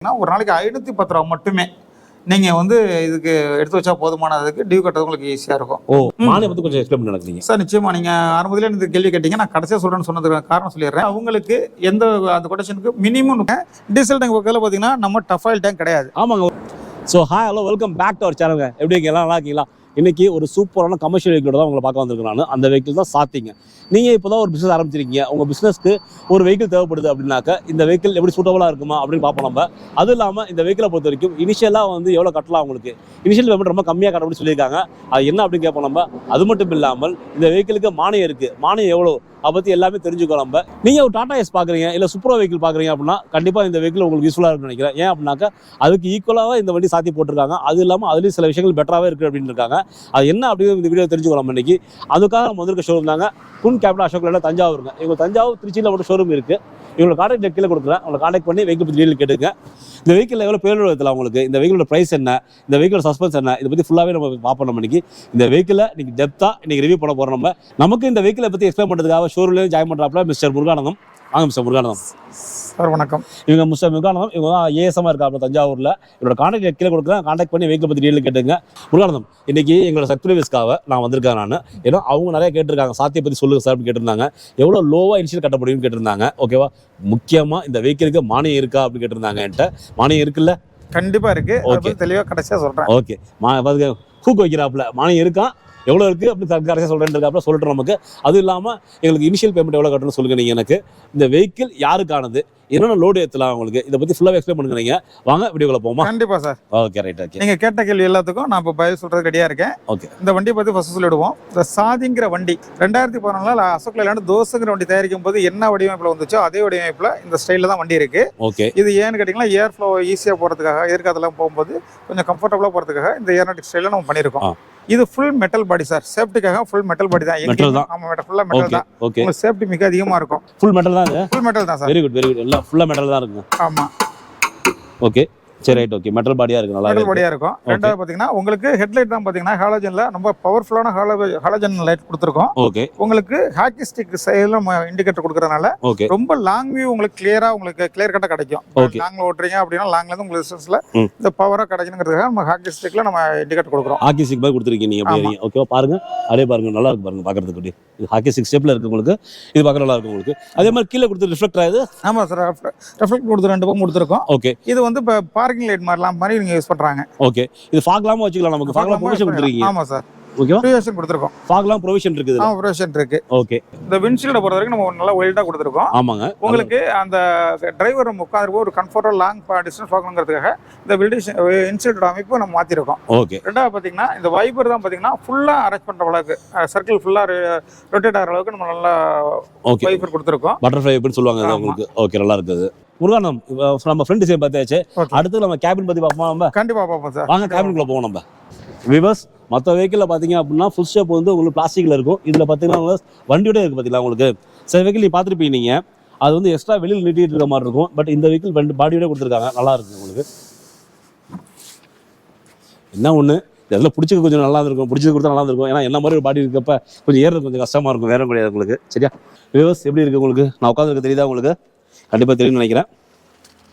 ஒரு நாளைக்கு 510 ரூபா மட்டுமே நீங்க வந்து இதுக்கு எடுத்து வச்சா போதுமானதுக்கு டியூ கட்டுறது உங்களுக்கு ஈஸியா இருக்கும். மானிய பத்தி கொஞ்சம் எக்ஸ்பிளைன் பண்ணி நடக்குறீங்க சார். நிச்சயமா நீங்க ஆரம்பத்திலே இந்த கேள்வி கேட்டீங்க, நான் கடைசியா சொல்றேன்னு சொன்னதுக்கு காரணம் சொல்லிடுறேன். அவங்களுக்கு எந்த அந்த கொட்டேஷனுக்கு மினிமம் டீசல் டேங்க் பக்கத்தில் பார்த்தீங்கன்னா நம்ம டஃபாயில் டேங்க் கிடையாது. ஆமாங்க. So hello welcome back to our சேனலுங்க. எப்படி இருக்கீங்க? நல்லா இருக்கீங்களா? இன்னைக்கு ஒரு சூப்பரான கமர்ஷியல் வெஹிக்கிளோட தான் உங்களை பார்க்க வந்திருக்கேன் நான். அந்த வெஹிக்கிள் தான் சாத்திங்க. நீங்கள் இப்போ தான் ஒரு பிஸ்னஸ் ஆரம்பிச்சிருக்கீங்க. உங்கள் பிஸ்னஸ்க்கு ஒரு வெஹிக்கிள் தேவைப்படுது அப்படின்னாக்க இந்த வெஹிக்கிள் எப்படி சூட்டபுளாக இருக்குமா அப்படின்னு பார்ப்போம் நம்ம. அதுவும் இல்லாமல் இந்த வெஹிக்கிளை பொறுத்த வரைக்கும் இனிஷியலாக வந்து எவ்வளோ கட்டலாம் உங்களுக்கு, இனிஷியல் பேமெண்ட் ரொம்ப கம்மியாக கட்ட அப்படின்னு சொல்லியிருக்காங்க. அது என்ன அப்படின்னு கேட்போம் நம்ம. அது மட்டும் இல்லாமல் இந்த வெஹிக்கிளுக்கு மானியம் இருக்குது, மானியம் எவ்வளோ அதை பற்றி எல்லாமே தெரிஞ்சுக்கோ நம்ம. நீங்கள் ஒரு டாடா எஸ் பார்க்குறீங்க, இல்லை சூப்பரோ வெஹிக்கிள் பார்க்குறீங்க அப்படின்னா கண்டிப்பாக இந்த வெஹிக்கிள் உங்களுக்கு யூஸ்ஃபுல்லாக இருக்குன்னு நினைக்கிறேன். ஏன் அப்படின்னாக்கா அதுக்கு ஈக்குவலாக இந்த வண்டி சாத்தி போட்டிருக்காங்க. அது இல்லாமல் அதுலேயும் சில விஷயங்கள் பெட்டராகவே இருக்குது அப்படின்னு இருக்காங்க. அது என்ன அப்படின்னு இந்த வீடியோ தெரிஞ்சுக்கலாம் இன்னைக்கு. அதுக்காக நம்ம வந்திருக்க ஷோரூம் தாங்க குன் கேபிட்டல் அசோக் லேலண்ட் தஞ்சாவூருங்க. இவங்க தஞ்சாவூர் திருச்சியில் மட்டும் ஷோரூம் இருக்குது. இவங்களை கான்டாக்ட் கீழே கொடுக்குறேன். உங்களை கான்டாக்ட் பண்ணி வெஹிக்கிள் பற்றி டீல் கேட்டுங்க. இந்த வெஹிக்கிள் எவ்வளோ பேர் எடுத்துல உங்களுக்கு, இந்த வெஹிக்கிளோட ப்ரைஸ் என்ன, இந்த வெஹிக்கிளோட சஸ்பென்ஸ் என்ன, இதை பற்றி ஃபுல்லாகவே நம்ம பார்ப்போம். நம்ம இன்னைக்கு இந்த வெஹிக்கிளை இன்னைக்கு டெப்த்தாக இன்னைக்கு ரிவ்யூ பண்ண போகிறோம். நமக்கு இந்த வெஹிக்கிளை பற்றி எக்ஸ்பிளைன் பண்ணுறதுக்காக ஷோரூம்லேயே ஜாயின் பண்ணுறாப்புல மிஸ்டர் முருகானந்தம். வாங்க மிஸ்டர் முருகானந்தம். சார் வணக்கம். இவங்க மிஸ்டர் முருகானந்தம், இவங்க தான் ஏஎஸ்எம்மாக இருக்காங்க தஞ்சாவூரில். இவரோட கான்டாக்ட் கீழே கொடுக்குறேன். கான்டாக்ட் பண்ணி வெஹிக்கிள் பற்றி டீல் கேட்டுங்க. முருகானந்தம், இன்னைக்கு எங்களோட சப்ஸ்கிரைபர்ஸ்க்காக நான் வந்திருக்கேன் நான். ஏன்னா அவங்க நிறைய கேட்டிருக்காங்க, சாத்தியை பற்றி சொல்லுங்க சார் அப்படின்னு கேட்டிருந்தாங்க. எவ்வளோ லோவாக இனிஷியல் கட்ட முடியும்னு கேட்டிருந்தாங்க. ஓகேவா? முக்கியமாக இந்த வெஹிக்கிளுக்கு மானியம் இருக்கா அப்படின்னு கேட்டிருந்தாங்க. என்கிட்ட மானியம் இருக்குல்ல? கண்டிப்பா இருக்கு. ஓகே, தெளிவாக கடைசியாக சொல்றேன். ஓகே, ஹூக் வைக்கிறாப்புல மானியம் இருக்கா, எவ்வளோ இருக்குது அப்படின்னு கடைசியாக சொல்கிறேன் சொல்லிட்டு நமக்கு. அதுவும் இல்லாமல் எங்களுக்கு இனிஷியல் பேமெண்ட் எவ்வளோ கட்டணும்னு சொல்லுங்க. நீங்கள் எனக்கு இந்த வெஹிக்கிள் யாருக்கானது, என்னென்ன லோடு ஏற்றலாம் உங்களுக்கு, இதை பற்றி ஃபுல்லாக எக்ஸ்பிளைன் பண்ணுங்க. நீங்கள் வாங்க வீடியோக்குள்ள போமா. கண்டிப்பாக சார். Okay right. ஓகே, நீங்கள் கேட்ட கேள்வி எல்லாத்துக்கும் நான் இப்போ பதில் சொல்கிறது ரெடியாக இருக்கேன். ஓகே, இந்த வண்டியை பற்றி ஃபஸ்ட்டு சொல்லிவிடுவோம். இந்த சாதிங்கிற வண்டி 2014 அசோக் லேலண்ட் தோசுங்கிற வண்டி தயாரிக்கும் போது என்ன வடிவமைப்பில் வந்துச்சோ அதே வடிவமைப்பில் இந்த ஸ்டைலில் தான் வண்டி இருக்குது. ஓகே, இது ஏன்னு கேட்டிங்கன்னா ஏர் ஃப்ளோ ஈஸியாக போகிறதுக்காக, எதிர்காலத்தில் போகும்போது கொஞ்சம் கம்ஃபர்டபுளாக போகிறதுக்காக இந்த ஏரோனாட்டிக் ஸ்டைலில் நம்ம பண்ணியிருக்கோம். இது ஃபுல் மெட்டல் பாடி சார். சேஃப்டிக்காக ஃபுல் மெட்டல் பாடி தான். மெட்டல் தான். ஆமா, ஃபுல்லா மெட்டல் தான். ஓகே, உங்களுக்கு சேஃப்டி மிக அதிகமா இருக்கும். ஃபுல் மெட்டல் தான் இது. ஃபுல் மெட்டல் தான் sir. Very good very good. எல்லாம் ஃபுல்லா மெட்டல் தான் இருக்கு. ஆமா. ஓகே சரி ரைட். ஓகே, மெட்டல் பாடியா இருக்கு. நல்லா மெட்டல் பாடியா இருக்கும். ரெண்டாவது பாத்தீங்கன்னா உங்களுக்கு ஹெட்லைட் தான் பாத்தீங்கன்னா ஹாலஜன்ல ரொம்ப பவர்ஃபுல்லான ஹாலஜன் லைட் கொடுத்துருக்கோம். ஓகே, உங்களுக்கு ஹாக்கி ஸ்டிக் சைடுல இண்டிகேட்டர் கொடுக்கறதுனால ரொம்ப லாங் வியூ உங்களுக்கு கிளியரா உங்களுக்கு கிளியர் கட்டா கிடைக்கும். லாங்ல ஓட்டுறீங்க அப்படின்னா லாங்ல இருந்து உங்களுக்கு டிஸ்டன்ஸ்ல இந்த பவரா கிடைக்கணுங்கிறதுக்காக நம்ம ஹாக்கி ஸ்டிக்ல நம்ம இண்டிகேட்டர் கொடுக்குறோம். ஹாக்கி ஸ்டிக் மாதிரி கொடுத்துருக்கீங்க நீங்க அப்படியே. ஓகேவா? பாருங்க, அப்படியே பாருங்க, நல்லா இருக்கு பாருங்க பாக்குறதுக்கு. இது ஹாக்கி ஸ்டிக் ஷேப்ல இருக்கு உங்களுக்கு. இது பார்க்க நல்லா இருக்கு உங்களுக்கு. அதே மாதிரி கீழே கொடுத்து ரிஃப்ளெக்டர் ஆகுது. ஆமா சார், ரிஃப்ளெக்ட் கொடுத்து 2 பக்கம் கொடுத்துருக்கோம். ஓகே, இது வந்து பார்க்கிங் லைட் மாதிரிலாம் நீங்க யூஸ் பண்றாங்க. ஓகே, இது ஃபாக்லாமா வச்சுக்கலாம். நமக்கு ஃபாக்லாம் ப்ரொவிஷன் கொடுத்துருக்கீங்க. ஆமா சார், ஓகேவா? ப்ரொவிஷன் கொடுத்துருக்கோம். ஃபாக்லாம் ப்ரொவிஷன் இருக்குது. ஆமா, ப்ரொவிஷன் இருக்கு. ஓகே, இந்த விண்ட்ஷீல்ட பொறுத்த வரைக்கும் நம்ம நல்லா வெல்டா கொடுத்துருக்கோம். ஆமாங்க. உங்களுக்கு அந்த டிரைவர் உட்கார்ந்து ஒரு கம்ஃபர்டபுள் லாங் டிஸ்டன்ஸ் பார்க்கணுங்கிறதுக்காக இந்த விண்ட்ஷீல்டோட அமைப்பு நம்ம மாத்திருக்கோம். ஓகே, ரெண்டாவது பாத்தீங்கன்னா இந்த வைப்பர் தான் பாத்தீங்கன்னா ஃபுல்லா அரேஞ்ச் பண்ற அளவுக்கு, சர்க்கிள் ஃபுல்லா ரொட்டேட் ஆகிற அளவுக்கு நம்ம நல்லா வைப்பர் கொடுத்துருக்கோம். பட்டர்ஃப்ளை வைப்பர்னு சொல்லுவாங்க உங்களுக்கு. ஓகே, நல்லா இருக்குது. முருகானந்தம், நம்ம ஃப்ரெண்ட் டிசைன் பார்த்தாச்சு. அடுத்து நம்ம கேபின் பத்தி பார்ப்போமா? நம்ம கண்டிப்பா பார்ப்போம் சார். வாங்க கேபினுக்குள்ள போவோம் நம்ம. விவர்ஸ், மற்ற வெஹிக்கிளில் பார்த்தீங்க அப்படின்னா ஃபுல் ஸ்டெப் வந்து உங்களுக்கு பிளாஸ்டிக்கில் இருக்கும். இதில் பார்த்தீங்கன்னா வண்டியோட இருக்குது. பார்த்தீங்களா உங்களுக்கு சில வெஹிக்கிள் நீ பார்த்துருப்பீங்க நீங்கள், அது வந்து எக்ஸ்ட்ரா வெளியில் நீட்டிட்டு இருக்க மாதிரி இருக்கும். பட் இந்த வெஹிக்கிள் ரெண்டு பாடியோட கொடுத்துருக்காங்க. நல்லா இருக்குது உங்களுக்கு. என்ன ஒன்று இதெல்லாம் பிடிச்சிக்க கொஞ்சம் நல்லா இருக்கும். பிடிச்சது கொடுத்தா நல்லா இருக்கும். ஏன்னா என்ன மாதிரி ஒரு பாடி இருக்கப்ப கொஞ்சம் ஏறது கொஞ்சம் கஷ்டமாக இருக்கும். வேற கிடையாது உங்களுக்கு. சரியா? விவர்ஸ், எப்படி இருக்குது உங்களுக்கு? நான் உட்காந்துருக்க தெரியுதா உங்களுக்கு? கண்டிப்பாக தெரியும்னு நினைக்கிறேன்.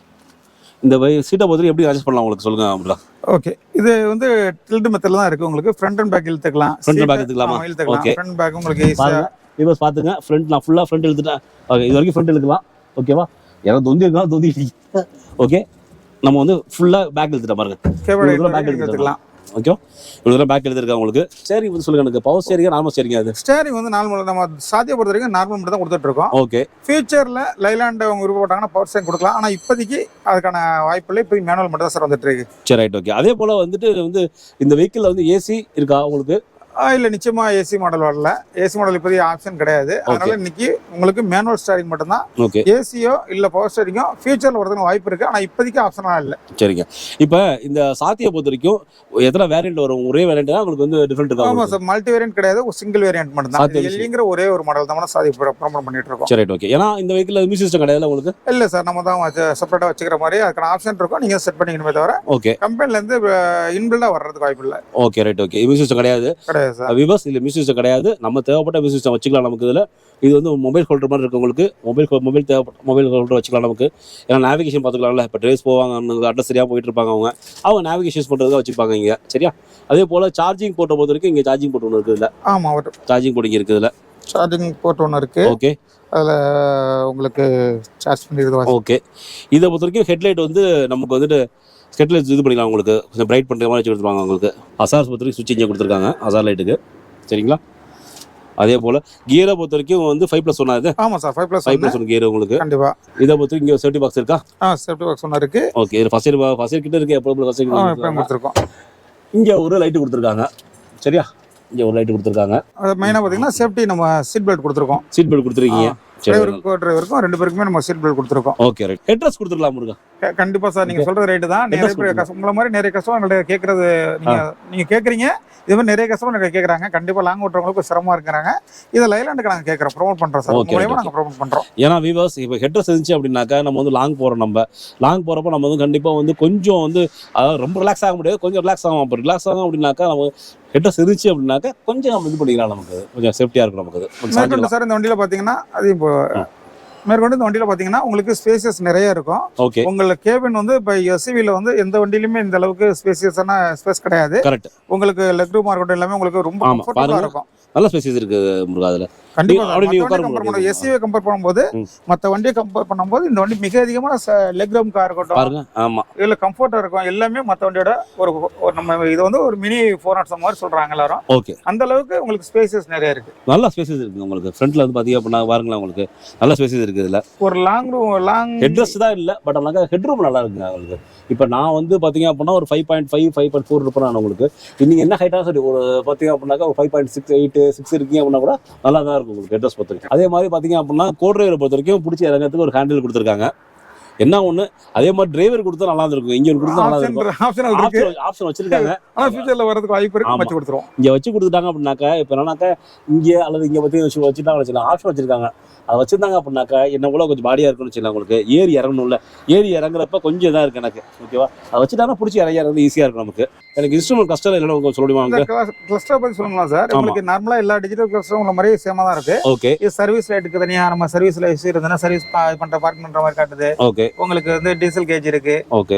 இந்த சீட்டை பொறுத்து எப்படி அட்ஜஸ்ட் பண்ணலாம் உங்களுக்கு சொல்லுங்க அப்படின்னா. ஓகே, இது வந்து டில்ட் மெத்தட்ல தான் இருக்கு. உங்களுக்கு ஃப்ரண்ட் அண்ட் பேக் இழுத்துக்கலாம். ஃப்ரண்ட் அண்ட் பேக் இழுத்துக்கலாமா? ஓகே, ஃப்ரண்ட் பேக் உங்களுக்கு ஈஸியா. இவஸ் பாத்துங்க, ஃப்ரண்ட் நான் ஃபுல்லா ஃப்ரண்ட் இழுத்துட்டேன். ஓகே, இது வரைக்கும் ஃப்ரண்ட் இழுக்கலாம். ஓகேவா? எனக்கு தொந்தி இருக்கா தொந்தி. ஓகே, நம்ம வந்து ஃபுல்லா பேக் இழுத்துட்டோம் பாருங்க. பேக் இழுத்துக்கலாம். ஓகே, இவ்வளோ பேக் எடுத்துருக்காங்க உங்களுக்கு. ஸ்டேரிங் வந்து சொல்லுங்க எனக்கு. Power steering, normal steering? அது ஸ்டேரிங் வந்து நார்மல். நம்ம சாத்தியை பொறுத்த வரைக்கும் நார்மல் மட்டும் தான் கொடுத்துட்டு இருக்கோம். ஓகே, ஃபியூச்சர்ல லைலாண்ட் அவங்க விருப்பப்பட்டாங்கன்னா பவர் ஸ்டேரிங் கொடுக்கலாம். ஆனால் இப்போதைக்கு அதுக்கான வாய்ப்பு இல்லை. இப்போ மேனுவல் மட்டும் தான் சார் வந்துட்டு இருக்கு. சரி ரைட். ஓகே, அதே போல வந்துட்டு வந்து இந்த வெஹிக்கிள் வந்து ஏசி இருக்கா உங்களுக்கு? இல்லை, நிச்சயமா ஏசி மாடல் வரல. ஏசி மாடல் இப்போதைக்கு ஆப்ஷன் கிடையாது. அதனால இன்னைக்கு உங்களுக்கு மேனுவல் ஸ்டேரிங் மட்டும் தான். ஓகே, ஏசியோ இல்லை பவர் ஸ்டேரிங்கோ ஃபியூச்சர்ல வரதுக்கு வாய்ப்பு இருக்கு. ஆனால் இப்போதைக்கு ஆப்ஷனாக இல்லை. சரிங்க. இப்போ இந்த சாத்தியை பொறுத்த வரைக்கும் எத்தனை வேரியன்ட் வரும்? ஒரே வேரியன்ட் தான் உங்களுக்கு வந்து டிஃபரெண்ட் இருக்கும்? ஆமா சார், மல்டி வேரியன்ட் கிடையாது, ஒரு சிங்கிள் வேரியன்ட் மட்டும் தான். எல்லிங்கிற ஒரே ஒரு மாடல் தான் சாதி ப்ரோமோட் பண்ணிட்டு இருக்கோம். சரி ரைட். ஓகே, ஏன்னா இந்த வெஹிக்கிள் மியூசிக் சிஸ்டம் கிடையாது உங்களுக்கு? இல்லை சார், நம்ம தான் செப்பரேட்டாக வச்சுக்கிற மாதிரி அதுக்கான ஆப்ஷன் இருக்கும். நீங்க செட் பண்ணிக்கணுமே தவிர ஓகே கம்பெனில இருந்து இன்பில்டா வர்றதுக்கு வாய்ப்பு இல்லை. Okay right. Okay, music system கிடையாது. கிடையாது சார். விவர்ஸ் இல்லை மியூசிக் சிஸ்டம் கிடையாது. நம்ம தேவைப்பட்ட மியூசிக் சிஸ்டம் வச்சுக்கலாம் நமக்கு. இதில் இது வந்து மொபைல் ஹோல்டர் மாதிரி இருக்கு உங்களுக்கு. மொபைல் தேவைப்பட்ட மொபைல் ஹோல்டர் வச்சுக்கலாம் நமக்கு. ஏன்னா நேவிகேஷன் பார்த்துக்கலாம்ல. இப்போ ட்ரேஸ் போவாங்க, அட்ரஸ் சரியாக போயிட்டு இருப்பாங்க அவங்க நேவிகேஷன் யூஸ் பண்ணுறதுக்காக வச்சுப்பாங்க இங்கே. சரியா? அதே போல் சார்ஜிங் போர்ட்டை பொறுத்த வரைக்கும் இங்கே சார்ஜிங் போர்ட் ஒன்று இருக்குது. இல்லை ஆமாம், சார்ஜிங் போர்ட் இங்கே இருக்குது. இதில் சார்ஜிங் போர்ட் ஒன்று இருக்குது. ஓகே, அதில் உங்களுக்கு சார்ஜ் பண்ணிடுது. ஓகே. இதை பொறுத்த வரைக்கும் ஹெட்லைட் வந்து நமக்கு வந்துட்டு ஹெட்லைட் இது பண்ணிக்கலாம். உங்களுக்கு கொஞ்சம் பிரைட் பண்ணுற மாதிரி வச்சு கொடுத்துருவாங்க உங்களுக்கு. அசார்ஸ் பொறுத்த வரைக்கும் சுவிட்ச் இங்கே கொடுத்துருக்காங்க அசார் லைட்டுக்கு. சரிங்களா? அதே போல் கியரை பொறுத்த வரைக்கும் வந்து 5+1 ஆகுது. ஆமாம் சார், 5+1 கியர் உங்களுக்கு. கண்டிப்பாக. இதை பொறுத்த இங்கே சேஃப்டி பாக்ஸ் இருக்கா? சேஃப்டி பாக்ஸ் ஒன்று இருக்குது. ஓகே. இது ஃபர்ஸ்ட் எய்ட் கிட்ட இருக்குது. எப்போ ஃபர்ஸ்ட் எய்ட் கொடுத்துருக்கோம். இங்கே ஒரு லைட்டு கொடுத்துருக்காங்க. சரியா? இங்கே ஒரு லைட்டு கொடுத்துருக்காங்க. மெயினாக பார்த்தீங்கன்னா சேஃப்டி நம்ம சீட் பெல்ட் கொடுத்துருக்கோம். சீட் பெல்ட் கொடுத்துருக்கீங்க. டிரைவருக்கும் 2 பேருக்குமே நம்ம சீட் பெல்ட் கொடுத்துருக்கோம். Okay, right. ஹெட்ரஸ் கொடுத்துடலாம் முருகா. கண்டிப்பா சார், நீங்க சொல்றது ரைட்டு தான். நிறைய உங்களை மாதிரி நிறைய கஸ்டமர் கேட்கறது நீங்க கேட்குறீங்க. இது மாதிரி நிறைய கஸ்டமர் கேட்குறாங்க. கண்டிப்பா லாங் ஓட்டுறவங்களுக்கு சிரமமா இருக்கிறாங்க. இதை லைலாண்டுக்கு நாங்கள் கேட்குறோம், ப்ரொமோட் பண்றோம் சார். மூலமா நாங்கள் ப்ரொமோட் பண்றோம். ஏன்னா வியூவர்ஸ் இப்போ ஹெட்ரஸ் இருந்துச்சு அப்படின்னாக்கா நம்ம வந்து லாங் போகிறப்ப நம்ம வந்து கண்டிப்பாக வந்து கொஞ்சம் வந்து அதாவது ரொம்ப ரிலாக்ஸ் ஆக முடியாது, கொஞ்சம் ரிலாக்ஸ் ஆகும். அப்போ ரிலாக்ஸ் ஆகும் அப்படின்னாக்கா நம்ம ஹெட்ரஸ் இருந்துச்சு அப்படின்னாக்கா கொஞ்சம் நம்ம இது பண்ணிக்கலாம். நமக்கு கொஞ்சம் சேஃப்டியாக இருக்கும் நமக்கு. சார் இந்த வண்டியில் பார்த்தீங்கன்னா அது இப்போ மேற்கொண்டு இந்த வண்டியில் பார்த்தீங்கன்னா உங்களுக்கு ஸ்பேசியஸ் நிறைய இருக்கும். ஓகே. உங்களுக்கு கேபின் வந்து இப்போ எஸ்யூவியில் வந்து எந்த வண்டியிலுமே இந்த அளவுக்கு ஸ்பேசியஸான ஸ்பேஸ் கிடையாது. கரெக்ட். உங்களுக்கு லெக் ரூம் இருக்கட்டும் எல்லாமே உங்களுக்கு ரொம்ப கம்ஃபர்டபுளாக இருக்கும். நல்ல ஸ்பேசியஸ் இருக்கு முருகா. அதில் கண்டிப்பா எஸ்யூவை கம்பேர் பண்ணும்போது மற்ற வண்டியை கம்பேர் பண்ணும்போது இந்த வண்டி மிக அதிகமான லெக் ரூம் கார் இருக்கட்டும் பாருங்க. ஆமா, இதுல கம்ஃபர்ட்டா இருக்கும். எல்லாமே மற்ற வண்டியோட ஒரு நம்ம இது வந்து ஒரு மினி 407 மாதிரி சொல்றாங்க எல்லாரும். ஓகே. அந்த அளவுக்கு உங்களுக்கு ஸ்பேசஸ் நிறைய இருக்கு. நல்ல ஸ்பேசஸ் இருக்கு உங்களுக்கு. ஃப்ரண்ட்ல வந்து பாத்தீங்க அப்படின்னா பாருங்களேன், உங்களுக்கு நல்ல ஸ்பேசஸ் இருக்கு. இதுல ஒரு லாங் ஹெட்ரஸ் தான் இல்ல, பட் நல்லா ஹெட் ரூம் நல்லா இருக்குங்க உங்களுக்கு. இப்போ நான் வந்து பாத்தீங்க அப்படின்னா ஒரு 5.5 5.4 இருப்பேன் உங்களுக்கு. நீங்க என்ன ஹைட்டா சரி ஒரு பாத்தீங்க அப்படின்னாக்கா ஒரு 5.6 8 6 இருக்கீங்க அப்படின்னா கூட நல்லா தான் இருக்கும் உங்களுக்கு ஹெட்ரஸ் பொறுத்த வரைக்கும். அதே மாதிரி பாத்தீங்க அப்படின்னா கோ டிரைவரை பொறுத்த வரைக்கும் பிடிச்சி இறங்கிறதுக்கு ஒரு ஹேண்டில் கொடுத்துருக்காங்க. என்ன ஒண்ணு அதே மாதிரி டிரைவர் கொடுத்தா நல்லா இருக்கும். இங்க கொடுத்தா நல்லா இருக்கும். ஆப்ஷன் வச்சிருக்காங்க. ஆனா ஃபியூச்சர்ல வரதுக்கு வாய்ப்பு இருக்கு. வச்சு கொடுத்துருவோம். இங்க வச்சு கொடுத்துட்டாங்க அப்படின்னாக்கா இப்போ என்னன்னாக்கா இங்க அல்லது இங்க பத்தி வச்சுட்டாங்க வச்சுக்கலாம். ஆப்ஷன் வச்சிருக்காங்க. அதை வச்சிருந்தாங்க அப்படின்னாக்கா என்ன கூட கொஞ்சம் பாடியா இருக்குன்னு வச்சுக்கலாம். உங்களுக்கு ஏறி இறங்கணும்ல, ஏறி இறங்குறப்ப கொஞ்சம் இதாக இருக்கு எனக்கு. ஓகேவா? அதை வச்சுட்டாங்கன்னா பிடிச்சி இறங்கிறது ஈஸியா இருக்கும் நமக்கு. எனக்கு இன்ஸ்ட்ருமெண்ட் கஸ்டர் இல்லைன்னு சொல்லுவாங்க. கிளஸ்டர் பத்தி சொல்லலாம் சார். உங்களுக்கு நார்மலா எல்லா டிஜிட்டல் கிளஸ்டரும் உள்ள மாதிரி சேமா தான் இருக்கு. ஓகே. இது சர்வீஸ் லைட்டுக்கு தனியா நம்ம சர்வீஸ்ல இருந்ததுன்னா சர்வீஸ் பண்ற பார்க் பண்ற மாதிரி காட்டுது. ஓகே. உங்களுக்கு வந்து டீசல் கேஜ் இருக்கு. ஓகே.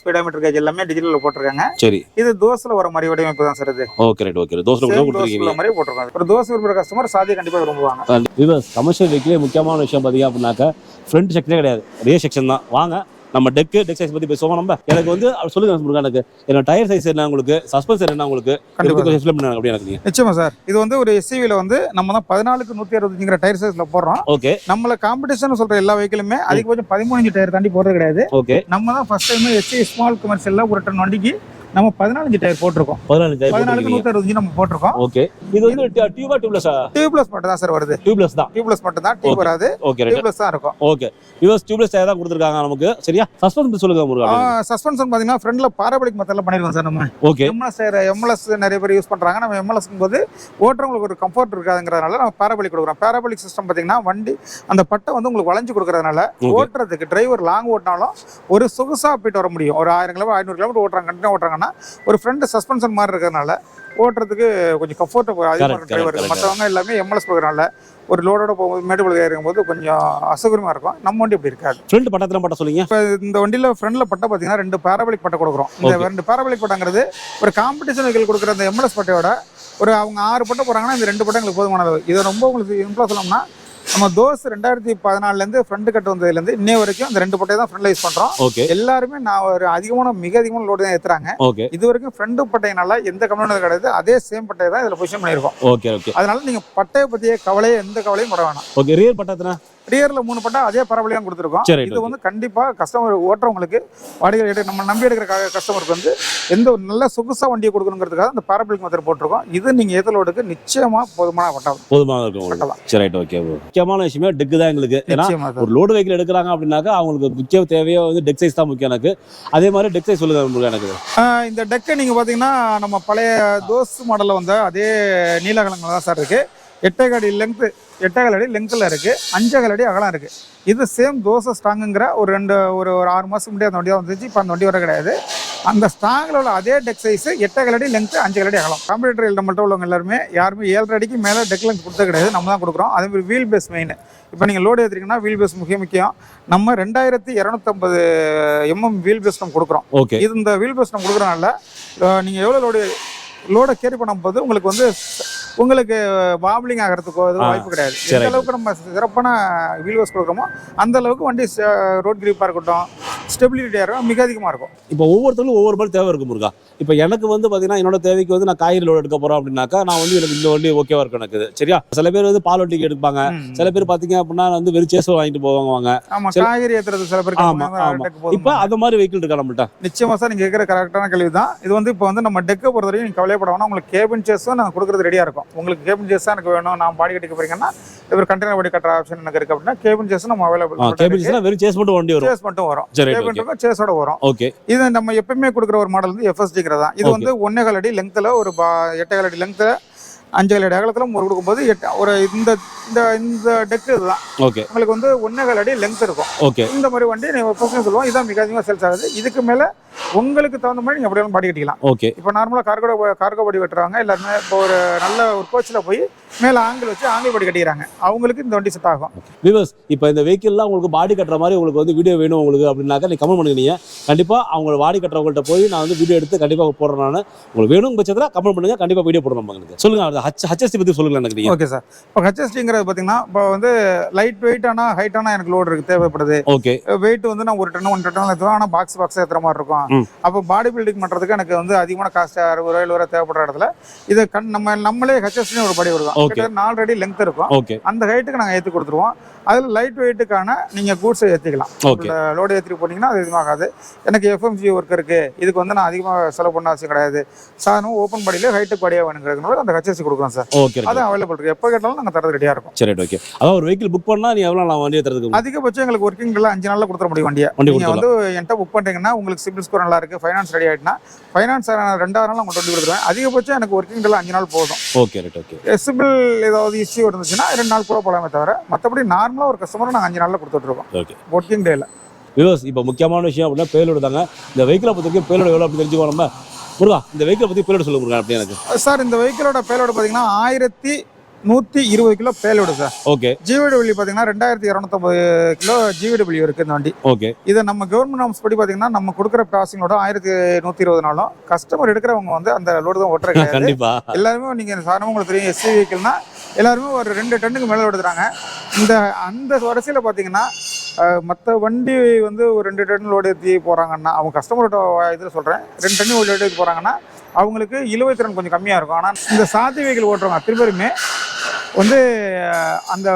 ஸ்பீடோமீட்டர் கேஜ் எல்லாமே டிஜிட்டல்ல போட்டிருக்காங்க. சரி. இது தோஸ்ல வர மாதிரி வடிவமைப்பு தான் சார் இது. Okay, right. ஓகே. தோஸ்ல போட்டுருக்கீங்க மாதிரி போட்டுருக்காங்க. ஒரு தோஸ் விரும்புற கஸ்டமர் சாதியை கண்டிப்பா விரும்புவாங்க. விவர்ஸ் கமர்ஷியல் வெஹிக்கிளே முக்கியமான விஷயம் பார்த்தீங்க அப்படின்னாக்கா ஃப்ரண்ட் செக்ஷனே கிடையாது, ரியர் செக்ஷன் தான். வாங்க நம்ம டெக் சைஸ் பத்தி பேசுவோம். நம்ம எனக்கு வந்து சொல்லுங்க எனக்கு என்ன டயர் சைஸ் என்ன, உங்களுக்கு சஸ்பென்சர் என்ன, உங்களுக்கு அப்படி எனக்கு நிச்சயமா சார். இது வந்து ஒரு எஸ்யூவில வந்து நம்ம தான் 14க்கு 165 டயர் சைஸ்ல போடுறோம். ஓகே. நம்மள காம்படிஷன் சொல்ற எல்லா வெஹிக்கிளுமே அதிகபட்சம் 13 இன்ச் டயர் தாண்டி போடுறது கிடையாது. ஓகே. நம்ம தான் ஃபர்ஸ்ட் டைம் எஸ்யூ ஸ்மால் கமர்ஷியல்ல ஒரு டன் வண்டிக்கு நம்ம 14 டயர் போட்டிருக்கோம். 14க்கு 165 நம்ம போட்டிருக்கோம். ஓகே. இது வந்து டியூபா டியூப்லெஸ்? டியூப்லெஸ் மட்டும் தான் சார் வருது. டியூப்லெஸ் தான். டியூப்லெஸ் மட்டும் தான், டியூப் வராது. ஓகே, டியூப்லெஸ் தான் இருக்கும். ஓகே. யூஎஸ் டியூப்லெஸ் டயர் தான் கொடுத்திருக்காங்க நமக்கு. சரியா? சஸ்பென்ஷன் சொல்லுங்க முருகா. சஸ்பென்ஷன் பாத்தீங்கன்னா ஃப்ரண்ட்ல பாராபோலிக் மெத்தட்ல பண்ணிருக்கோம் சார் நம்ம. ஓகே. எம்எல்எஸ் நிறைய பேர் யூஸ் பண்றாங்க. நம்ம எம்எல்எஸ்க்கும் போது ஓட்டுறவங்களுக்கு ஒரு கம்ஃபர்ட் இருக்காதுங்கிறதுனால நம்ம பாராபோலிக் கொடுக்குறோம். பாராபோலிக் சிஸ்டம் பாத்தீங்கன்னா வண்டி அந்த பட்டை வந்து உங்களுக்கு வளைஞ்சு கொடுக்கறதுனால ஓட்டுறதுக்கு டிரைவர் லாங் ஓட்டினாலும் ஒரு சொகுசா போயிட்டு வர முடியும். ஒரு 1000 கிலோமீட்டர் 500 கிலோமீட்டர் ஓட்டுறாங்க, கண்டினியூ ஓட்டுறாங்கன்னா ஒரு ஃப்ரண்ட் சஸ்பென்ஷன் மாதிரி இருக்கிறதுனால ஓட்டுறதுக்கு கொஞ்சம் கம்ஃபர்டபுள் அதிகமாக இருக்கும் டிரைவர். மற்றவங்க எல்லாமே எம்எல்எஸ் கொடுக்கறனால ஒரு லோடோட போகும்போது மேடுபுல இருக்கும்போது கொஞ்சம் அசௌகரியமா இருக்கும். நம்ம வண்டி இப்படி இருக்காது. ஃப்ரண்ட் பட்டத்துல பட்ட சொல்லுங்க. இப்போ இந்த வண்டியில ஃப்ரண்ட்ல பட்டை பார்த்தீங்கன்னா 2 பாராபோலிக் பட்டை கொடுக்குறோம். இந்த 2 பாராபோலிக் பட்டங்கிறது ஒரு காம்படிஷன் வெஹிக்கிள் கொடுக்குற அந்த எம்எல்எஸ் பட்டையோட ஒரு அவங்க 6 பட்டை போறாங்கன்னா இந்த 2 பட்டை எங்களுக்கு போதுமானது. இதை ரொம்ப உங்களுக்கு சிம்பிளா சொல்லணும்னா நம்ம தோஸ் 2014 ஃப்ரண்ட் கட் வந்ததுலேருந்து இன்னே வரைக்கும் அந்த 2 பட்டையை தான் ஃப்ரண்ட்ல யூஸ் பண்றோம். எல்லாருமே நான் ஒரு மிக அதிகமான லோடு தான் ஏத்துறாங்க. இது வரைக்கும் ஃப்ரண்ட் பட்டையினால எந்த கம்ப்ளைண்டும் கிடையாது. அதே சேம் பட்டையை தான் இதுல பொசிஷன் பண்ணிருக்கோம். Okay, okay. அதனால நீங்க பட்டையை பத்தியே எந்த கவலையும் பட வேணாம். ஓகே. ரியர் பட்டை ரியர்ல 3 பட்டை அதே பரவலையும் கொடுத்துருக்கோம். இது வந்து கண்டிப்பா கஸ்டமர் ஓட்டுறவங்களுக்கு வாடகை நம்ம நம்பி எடுக்கிற கஸ்டமருக்கு வந்து எந்த ஒரு நல்ல சொகுசா வண்டியை கொடுக்கணுங்கிறதுக்காக அந்த பாராபோலிக் மெத்தட் போட்டிருக்கோம். இது நீங்க ஏத்தலோடுக்கு நிச்சயமா போதுமான இருக்கும். சரி, ரைட். ஓகே. முக்கியமான விஷயமே டெக் தான் எங்களுக்கு. ஏன்னா ஒரு லோடு வெஹிக்கிள் எடுக்கிறாங்க அப்படின்னாக்கா அவங்களுக்கு முக்கிய தேவையோ வந்து டெக் சைஸ் தான் முக்கியம் எனக்கு. அதே மாதிரி டெக் சைஸ் சொல்லுங்க எனக்கு. இந்த டெக்கை நீங்க பாத்தீங்கன்னா நம்ம பழைய தோஸ் மாடல்ல வந்த அதே நீலகலங்கள் தான் சார் இருக்கு. 8 அடி லெங்க்ல இருக்கு, 5 அடி அகலம் இருக்கு. இது சேம் தோசை ஸ்ட்ராங்குங்கிற ஒரு 6 மாசம் முன்னாடி அந்த வண்டியாக வந்துச்சு. இப்போ அந்த வண்டி வர கிடையாது. அந்த ஸ்ட்ராங்கில் உள்ள அதே டெக் சைஸ் 8 அடி லென்த் 5 அடி அகலம். காம்படிட்டர் நம்மள்ட்ட உள்ளவங்க எல்லாருமே யாருமே 7.5 அடிக்கு மேலே டெக் லென்த் கொடுத்தது கிடையாது, நம்ம தான் கொடுக்குறோம். அதே மாதிரி வீல் பேஸ் மெயின். இப்போ நீங்கள் லோடு ஏற்றுறீங்கன்னா வீல் பேஸ் முக்கியம். நம்ம 2250 mm வீல் பேஸ் நம்ம கொடுக்குறோம். ஓகே. இது இந்த வீல் பேஸ் நம்ம கொடுக்குறனால நீங்கள் எவ்வளோ லோடை கேரி பண்ணும்போது உங்களுக்கு வாப்லிங் ஆகிறதுக்கோ எதுவும் வாய்ப்பு கிடையாது. எந்த அளவுக்கு நம்ம சிறப்பான வீல் பேஸ் கொடுக்குறோமோ அந்த அளவுக்கு வண்டி ரோட் கிரிப்பாக இருக்கட்டும், ஸ்டெபிலிட்டியாக இருக்கும், மிக அதிகமாக இருக்கும். இப்போ ஒவ்வொருத்தருக்கும் ஒவ்வொரு மாதிரி தேவை இருக்கும் முருகா. இப்போ எனக்கு பார்த்தீங்கன்னா என்னோட தேவைக்கு நான் காய்கறி லோடு எடுக்க போகிறோம் அப்படின்னாக்கா நான் எனக்கு இந்த வண்டி ஓகேவா இருக்கும் எனக்கு. சரியா? சில பேர் பால் வண்டிக்கு எடுப்பாங்க, சில பேர் பார்த்தீங்க அப்படின்னா வெறும் சேஸ் வாங்கிட்டு போவாங்க. ஆமாம், காய்கறி ஏற்றுறது சில பேர். இப்போ அந்த மாதிரி வெஹிக்கிள் இருக்கா நம்மள்ட்ட? நிச்சயமா சார், நீங்கள் கேட்குற கரெக்டான கேள்வி தான். இது இப்போ நம்ம டெக்கை பொறுத்த வரைக்கும் நீங்கள் கவலைப்பட வேணாம். உங்களுக்கு கேபின் சேஸும் நாங்கள் கொடுக்குறது ரெடியாக இருக்கும். உங்களுக்கு கேபின் சேஸ் தான் எனக்கு வேணும், நான் பாடி கட்டிக்க போறீங்கன்னா ஒரு கண்டெய்னர் பாடி கட்டுற ஆப்ஷன் எனக்கு இருக்கு அப்படின்னா கேபின் சேஸ் நம்ம அவைலபிள். கேபின் சேஸ்னா வெறும் சேஸ் மட்டும் வண்டி வரும். சேஸ் மட்டும் வரும். கேபின் இருக்கும், சேஸோட வரும். ஓகே. இது நம்ம எப்பவுமே கொடுக்குற ஒரு மாடல் FSD தான். இது 1.25 அடி லெங்க்ல ஒரு 8 அடி லெங்க்ல 5 அடி அகலத்துல கொடுக்கும்போது ஒரு இந்த டெக் இதுதான். ஓகே. உங்களுக்கு 1.25 அடி லெங்த் இருக்கும். ஓகே. இந்த மாதிரி வண்டி நீங்க ஃபர்ஸ்ட் சொல்லுவோம், இதான் மிக அதிகமாக சேல்ஸ் ஆகுது. இதுக்கு மேல உங்களுக்கு தகுந்த மாதிரி நீங்க அப்படியே பாடி கட்டிக்கலாம். ஓகே. இப்போ நார்மலா கார்கோ பாடி வெட்டுறாங்க எல்லாருமே. இப்போ ஒரு நல்ல ஒரு கோச்சில் போய் மேல ஆங்கிள் வச்சு ஆங்கிள் பாடி கட்டிக்கிறாங்க, அவங்களுக்கு இந்த வண்டி செட் ஆகும். வியூவர்ஸ், இப்போ இந்த வெஹிக்கிள்லாம் உங்களுக்கு பாடி கட்டுற மாதிரி உங்களுக்கு வீடியோ வேணும் உங்களுக்கு அப்படின்னாக்கா நீங்க கமெண்ட் பண்ணுங்க. கண்டிப்பா அவங்க பாடி கட்டுறவங்கள்ட்ட போய் நான் வீடியோ எடுத்து கண்டிப்பா போடுறேன். நான் உங்களுக்கு வேணும் பட்சத்தில் கமெண்ட் பண்ணுங்க, கண்டிப்பா வீடியோ போடுறோம். உங்களுக்கு சொல்லுங்க, HSD பத்தி சொல்லுங்க எனக்கு. Okay sir. இப்போ HSDங்கிறது பார்த்தீங்கன்னா இப்போ லைட் வெயிட்டானா ஹைட்டானா எனக்கு லோடு இருக்கு தேவைப்படுது. ஓகே. வெயிட் நான் 1 டன் 1.5 டன் ஏற்றுவேன், ஆனால் பாக்ஸ் ஏற்றுற மாதிரி இருக்கும். அப்போ பாடி பில்டிங் பண்ணுறதுக்கு எனக்கு அதிகமான காசு 60 ரூபா தேவைப்படுற இடத்துல இது நம்மளே HSD ஒரு படி வருவோம். 4 அடி லெங்த் இருக்கும். அந்த ஹைட்டுக்கு நாங்கள் ஏற்றி கொடுத்துருவோம். அதில் லைட் வெயிட்டுக்கான நீங்கள் கூட்ஸை ஏற்றிக்கலாம். லோடு ஏற்றிட்டு போனீங்கன்னா அது இதுமாகாது. எனக்கு FMG ஒர்க் இருக்குது, இதுக்கு நான் அதிகமாக செலவு பண்ண அவசியம் கிடையாது. சாதாரண ஓப்பன் பாடியில் ஹைட்டுக்கு படியாக வேணுங்கிறதுனால அந்த HSD கொடுக்குறோம் சார். ஓகே. அது அவைலபிள் இருக்குது, எப்போ கேட்டாலும் நாங்கள் தரது ரெடியாக இருக்கும். சரி, ஓகே. அதான் ஒரு வெஹிக்கிள் புக் பண்ணால் நீ எவ்வளோ நான் வண்டியை தரதுக்கு? அதிகபட்சம் எங்களுக்கு ஒர்க்கிங் 5 நாளில் கொடுத்துட முடியும் வண்டியை. நீங்கள் என்கிட்ட புக் பண்ணுறீங்கன்னா உங்களுக்கு சிபில் ஸ்கோர் நல்லா இருக்குது, ஃபைனான்ஸ் ரெடி ஆகிட்டுனா ஃபைனான்ஸ் 2 நாள் உங்களுக்கு வண்டி கொடுத்துருவேன். அதிகபட்சம் எனக்கு ஒர்க்கிங் 5 நாள் போதும். Okay, right. ஓகே. சிபில் ஏதாவது இஷ்யூ இருந்துச்சுன்னா 2 நாள் கூட போகலாமே தவிர மற்றபடி நார்மலாக ஒரு கஸ்டமரை நாங்கள் 5 நாளில் கொடுத்துட்ருக்கோம். ஓகே. ஒர்க்கிங் டேல. வியூவர்ஸ், இப்போ முக்கியமான விஷயம் அப்படின்னா பேலோடு தாங்க. இந்த வெஹிக்கிளை பொறுத்த வரைக்கும் பேலோடு எவ்வளோ அப்படி தெரிஞ்சுக்கோ நம்ம. முருகா, இந்த வெஹிக்கிளை பற்றி பேலோடு சொல்ல முடியும் அப்படி எனக்கு? சார், இந்த வெஹிக்கிளோட பேலோடு பார்த்தீங்கன்னா 1120 kilo payload sir. Okay. GVW பார்த்தீங்கன்னா 2250 கிலோ GVW இருக்குது இந்த வண்டி. ஓகே. இதை நம்ம கவர்மெண்ட் நார்ம்ஸ் படி பார்த்தீங்கன்னா நம்ம கொடுக்குற பாசிங்கோட 1120 நாளும் கஸ்டமர் எடுக்கிறவங்க அந்த லோடு தான் ஓட்டுறாங்க. கண்டிப்பா எல்லாருமே நீங்கள் சாதாரணமாக உங்களுக்கு தெரியும், SC வெஹிக்கிள்னா எல்லாருமே ஒரு 2 டன்னுக்கு மேலே எடுத்துறாங்க. அந்த வரிசையில் பார்த்தீங்கன்னா மற்ற வண்டி ஒரு 2 டன் லோடு ஏற்றி போகிறாங்கன்னா அவங்க கஸ்டமரோட இதில் சொல்கிறேன், 2 டன் லோடு ஏற்றி போகிறாங்கன்னா அவங்களுக்கு இழுவைத்திறன் கொஞ்சம் கம்மியாக இருக்கும். ஆனால் இந்த சாத்தி வெஹிக்கிள் ஓட்டுறவங்க அத்தனை பேருமே அந்த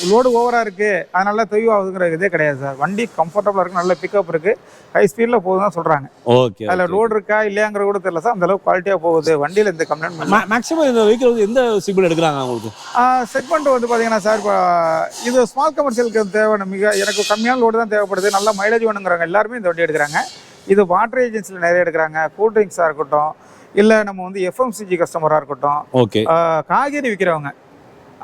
லோடு ஓவராக இருக்குது அதனால தொய்வாகுதுங்கிற இதே கிடையாது சார். வண்டி கம்ஃபர்டபுளாக இருக்குது, நல்ல பிக்கப் இருக்குது, ஹை ஸ்பீடில் போகுது தான் சொல்கிறாங்க. ஓகே. அதில் லோடு இருக்கா இல்லையாங்கிற கூட தெரியல சார், அந்தளவுக்கு குவாலிட்டியாக போகுது. வண்டியில் இந்த கம்ப்ளைண்ட் மேக்ஸிமம் இந்த வெஹிக்கிள் எந்த செக்மெண்ட் எடுக்கிறாங்க உங்களுக்கு? செக்மெண்ட் பார்த்தீங்கன்னா சார், இப்போ இது ஸ்மால் கமர்ஷியலுக்கு தேவை, எனக்கு கம்மியான லோடு தான் தேவைப்படுது, நல்ல மைலேஜ் வேணுங்கிறாங்க எல்லாருமே இந்த வண்டி எடுக்கிறாங்க. இது வாட்டர் ஏஜென்சியில் நிறைய எடுக்கிறாங்க. கூல் ட்ரிங்க்ஸாக இருக்கட்டும், இல்லை நம்ம FMCG கஸ்டமராக இருக்கட்டும், ஓகே, காய்கறி விற்கிறவங்க